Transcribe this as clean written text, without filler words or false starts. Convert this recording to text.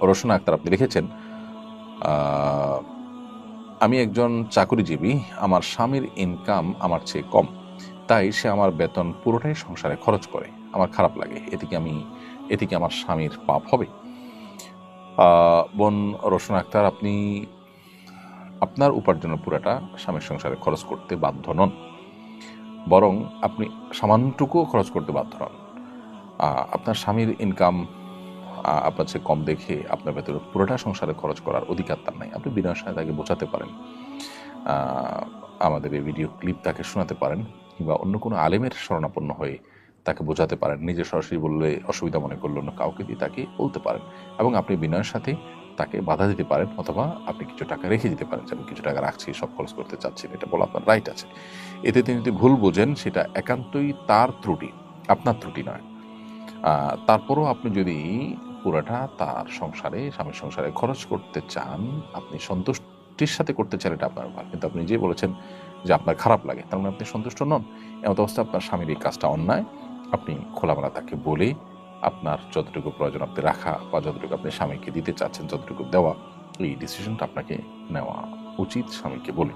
রোশনা আক্তার আপনি লিখেছেন, আমি একজন চাকরিজীবী, আমার স্বামীর ইনকাম আমার চেয়ে কম, তাই সে আমার বেতন পুরোটাই সংসারে খরচ করে। আমার খারাপ লাগে, এতে কি আমার স্বামীর পাপ হবে? বোন রোশনা আক্তার, আপনি আপনার উপার্জনের পুরোটা স্বামীর সংসারে খরচ করতে বাধ্য নন, বরং আপনি সামান্যটুকুও খরচ করতে বাধ্য নন। আপনার স্বামীর ইনকাম আপনার চেয়ে কম দেখে আপনার ভেতরে পুরোটা সংসারে খরচ করার অধিকার তার নাই। আপনি বিনয়ের সাথে তাকে বোঝাতে পারেন, আমাদের এই ভিডিও ক্লিপ তাকে শোনাতে পারেন, কিংবা অন্য কোনো আলেমের শরণাপন্ন হয়ে তাকে বোঝাতে পারেন। নিজে সরাসরি বললে অসুবিধা মনে করলে অন্য কাউকে দিয়ে তাকে বলতে পারেন, এবং আপনি বিনয়ের সাথে তাকে বাধা দিতে পারেন, অথবা আপনি কিছু টাকা রেখে দিতে পারেন যে আমি কিছু টাকা রাখছি, সব খরচ করতে চাচ্ছি না, এটা বলা আপনার রাইট আছে। এতে তিনি যদি ভুল বোঝেন সেটা একান্তই তার ত্রুটি, আপনার ত্রুটি নয়। তারপরও আপনি যদি পুরাটা তার সংসারে, স্বামীর সংসারে খরচ করতে চান, আপনি সন্তুষ্টির সাথে করতে চান, এটা আপনার ব্যাপার। কিন্তু আপনি নিজেই বলেছেন যে আপনার খারাপ লাগে, তার মানে আপনি সন্তুষ্ট নন। এমত অবস্থা আপনার স্বামীর এই কাজটা অন্যায়। আপনি খোলামেলা তাকে বলে আপনার যতটুকু প্রয়োজন আপনি রাখা, বা যতটুকু আপনি স্বামীকে দিতে চাচ্ছেন, যতটুকু দেওয়া, এই ডিসিশনটা আপনাকে নেওয়া উচিত স্বামীকে বলে।